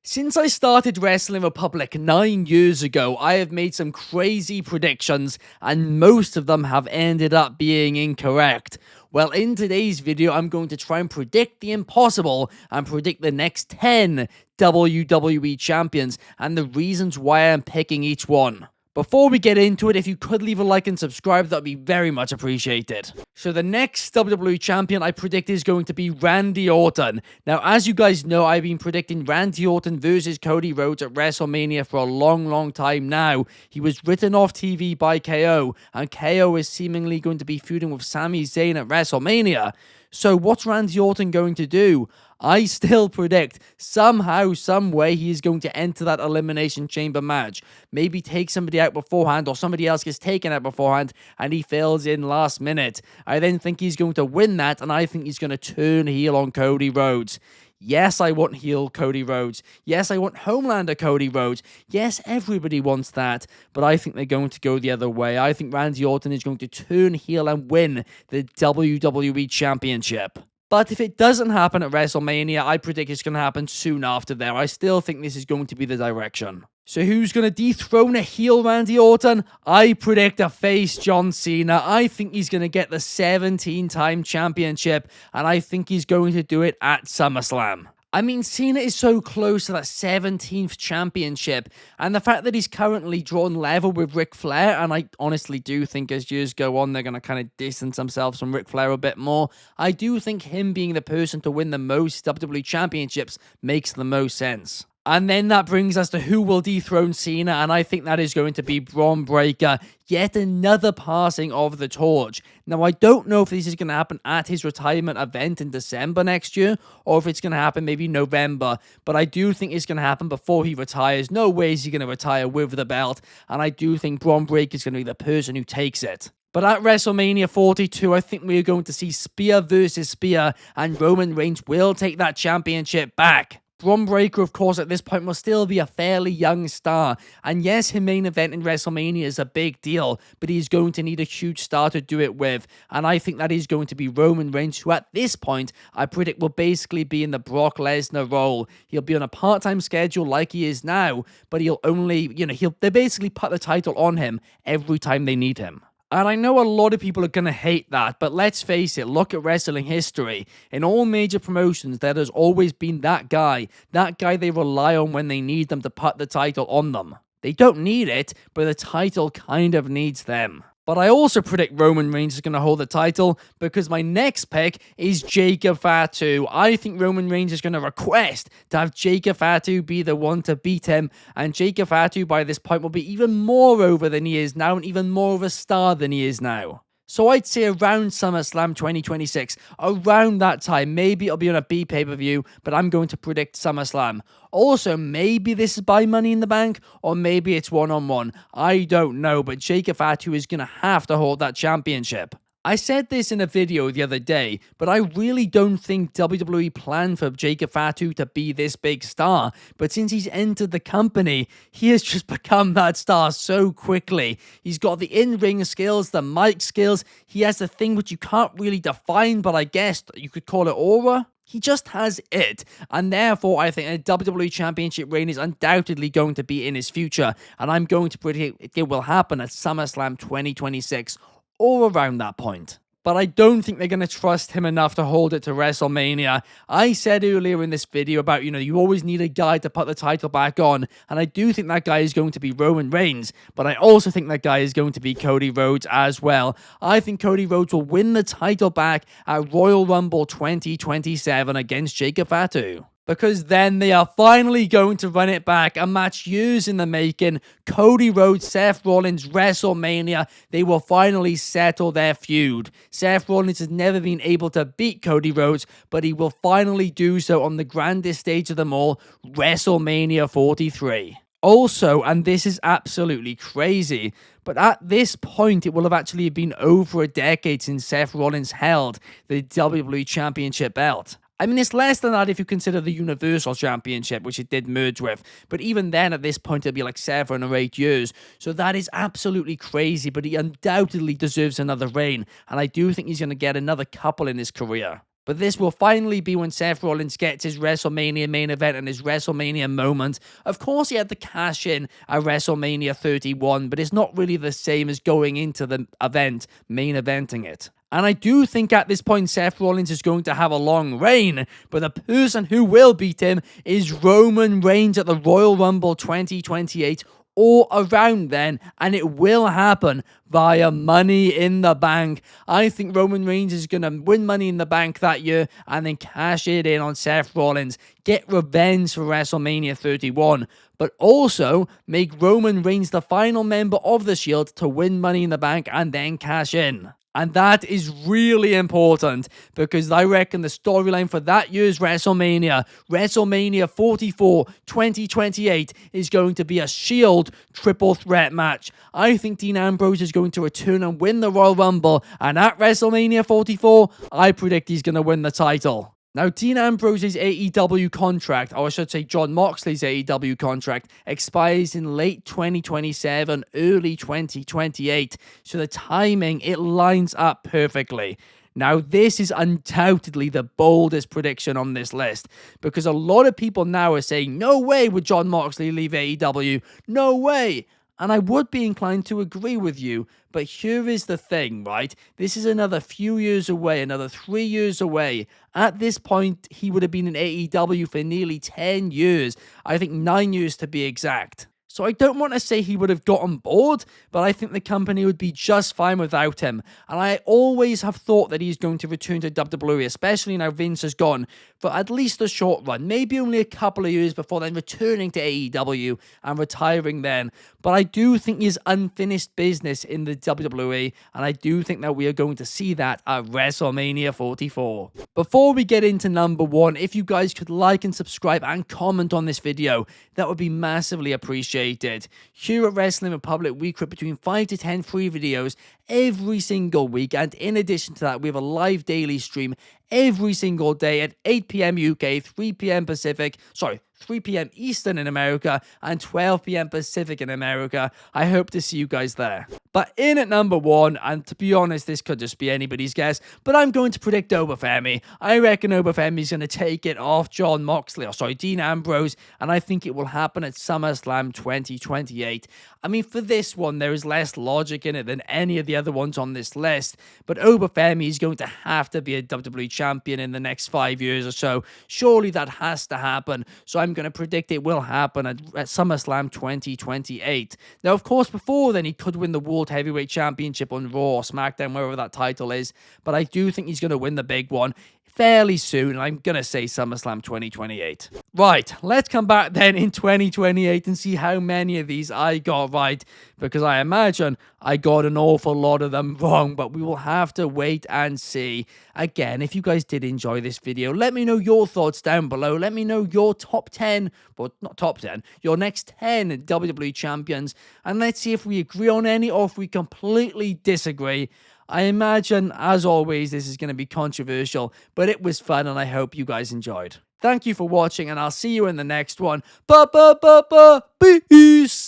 Since I started Wrestling Republic 9 years ago, I have made some crazy predictions, and most of them have ended up being incorrect. Well, in today's video, I'm going to try and predict the impossible and predict the next 10 WWE champions and the reasons why I'm picking each one. Before we get into it, if you could leave a like and subscribe, that would be very much appreciated. So the next WWE champion I predict is going to be Randy Orton. Now, as you guys know, I've been predicting Randy Orton versus Cody Rhodes at WrestleMania for a long time now. He was written off TV by KO, and KO is seemingly going to be feuding with Sami Zayn at WrestleMania. So what's Randy Orton going to do? I still predict somehow, some way he is going to enter that Elimination Chamber match. Maybe take somebody out beforehand, or somebody else gets taken out beforehand and he fails in last minute. I then think he's going to win that, and I think he's going to turn heel on Cody Rhodes. Yes, I want heel Cody Rhodes. Yes, I want Homelander Cody Rhodes. Yes, everybody wants that. But I think they're going to go the other way. I think Randy Orton is going to turn heel and win the WWE Championship. But if it doesn't happen at WrestleMania, I predict it's going to happen soon after there. I still think this is going to be the direction. So who's going to dethrone a heel Randy Orton? I predict a face John Cena. I think he's going to get the 17-time championship, and I think he's going to do it at SummerSlam. I mean, Cena is so close to that 17th championship, and the fact that he's currently drawn level with Ric Flair, and I honestly do think as years go on, they're going to kind of distance themselves from Ric Flair a bit more. I do think him being the person to win the most WWE championships makes the most sense. And then that brings us to who will dethrone Cena, and I think that is going to be Bron Breakker. Yet another passing of the torch. Now, I don't know if this is going to happen at his retirement event in December next year, or if it's going to happen maybe November, but I do think it's going to happen before he retires. No way is he going to retire with the belt, and I do think Bron Breakker is going to be the person who takes it. But at WrestleMania 42, I think we're going to see spear versus spear, and Roman Reigns will take that championship back. Bron Breakker, of course, at this point will still be a fairly young star. And yes, his main event in WrestleMania is a big deal, but he's going to need a huge star to do it with. And I think that is going to be Roman Reigns, who at this point, I predict will basically be in the Brock Lesnar role. He'll be on a part-time schedule like he is now, but he'll only, they basically put the title on him every time they need him. And I know a lot of people are going to hate that, but let's face it, look at wrestling history. In all major promotions, there has always been that guy they rely on when they need them to put the title on them. They don't need it, but the title kind of needs them. But I also predict Roman Reigns is going to hold the title because my next pick is Jacob Fatu. I think Roman Reigns is going to request to have Jacob Fatu be the one to beat him. And Jacob Fatu by this point will be even more over than he is now and even more of a star than he is now. So I'd say around SummerSlam 2026, around that time, maybe it'll be on a B pay-per-view, but I'm going to predict SummerSlam. Also, maybe this is by Money in the Bank, or maybe it's one-on-one. I don't know, but Jacob Fatu is going to have to hold that championship. I said this in a video the other day, but I really don't think WWE planned for Jacob Fatu to be this big star. But since he's entered the company, he has just become that star so quickly. He's got the in-ring skills, the mic skills. He has the thing which you can't really define, but I guess you could call it aura. He just has it, and therefore I think a WWE Championship reign is undoubtedly going to be in his future, and I'm going to predict it will happen at SummerSlam 2026. Or around that point. But I don't think they're going to trust him enough to hold it to WrestleMania. I said earlier in this video about, you always need a guy to put the title back on, and I do think that guy is going to be Roman Reigns, but I also think that guy is going to be Cody Rhodes as well. I think Cody Rhodes will win the title back at Royal Rumble 2027 against Jacob Fatu. Because then they are finally going to run it back. A match years in the making. Cody Rhodes, Seth Rollins, WrestleMania. They will finally settle their feud. Seth Rollins has never been able to beat Cody Rhodes, but he will finally do so on the grandest stage of them all, WrestleMania 43. Also, and this is absolutely crazy, but at this point, it will have actually been over a decade since Seth Rollins held the WWE Championship belt. I mean, it's less than that if you consider the Universal Championship, which it did merge with. But even then, at this point, it'll be like 7 or 8 years. So that is absolutely crazy, but he undoubtedly deserves another reign. And I do think he's going to get another couple in his career. But this will finally be when Seth Rollins gets his WrestleMania main event and his WrestleMania moment. Of course, he had to cash in at WrestleMania 31, but it's not really the same as going into the event, main eventing it. And I do think at this point, Seth Rollins is going to have a long reign, but the person who will beat him is Roman Reigns at the Royal Rumble 2028 or around then, and it will happen via Money in the Bank. I think Roman Reigns is going to win Money in the Bank that year and then cash it in on Seth Rollins, get revenge for WrestleMania 31, but also make Roman Reigns the final member of the Shield to win Money in the Bank and then cash in. And that is really important because I reckon the storyline for that year's WrestleMania, WrestleMania 44 2028, is going to be a Shield triple threat match. I think Dean Ambrose is going to return and win the Royal Rumble, and at WrestleMania 44, I predict he's going to win the title. Now, Dean Ambrose's AEW contract, or I should say Jon Moxley's AEW contract, expires in late 2027, early 2028. So the timing, it lines up perfectly. Now, this is undoubtedly the boldest prediction on this list because a lot of people now are saying, no way would Jon Moxley leave AEW. No way. And I would be inclined to agree with you, but here is the thing, right? This is another few years away, another 3 years away. At this point, he would have been in AEW for nearly 10 years. I think 9 years to be exact. So I don't want to say he would have gotten bored, but I think the company would be just fine without him. And I always have thought that he's going to return to WWE, especially now Vince is gone, for at least a short run, maybe only a couple of years before then returning to AEW and retiring then. But I do think he's unfinished business in the WWE, and I do think that we are going to see that at WrestleMania 44. Before we get into number one, if you guys could like and subscribe and comment on this video, that would be massively appreciated. Here at Wrestling Republic, we create between 5 to 10 free videos every single week, and in addition to that, we have a live daily stream every single day at 8 p.m. UK, 3 p.m. 3 p.m. Eastern in America, and 12 p.m. Pacific in America. I hope to see you guys there. But in at number one, and to be honest, this could just be anybody's guess, but I'm going to predict Oba Femi. I reckon Oba Femi is going to take it off Dean Ambrose, and I think it will happen at SummerSlam 2028. I mean, for this one, there is less logic in it than any of the other ones on this list, but Oba Femi is going to have to be a WWE champion in the next 5 years or so. Surely that has to happen, so I'm going to predict it will happen at SummerSlam 2028. Now, of course, before then, he could win the World Heavyweight Championship on Raw or SmackDown, wherever that title is, but I do think he's going to win the big one fairly soon, and I'm going to say SummerSlam 2028. Right, let's come back then in 2028 and see how many of these I got right, because I imagine I got an awful lot of them wrong, but we will have to wait and see. Again, if you guys did enjoy this video, let me know your thoughts down below. Let me know your top 10, well, not top 10, your next 10 WWE champions, and let's see if we agree on any or if we completely disagree. I imagine, as always, this is going to be controversial, but it was fun and I hope you guys enjoyed. Thank you for watching and I'll see you in the next one. Peace!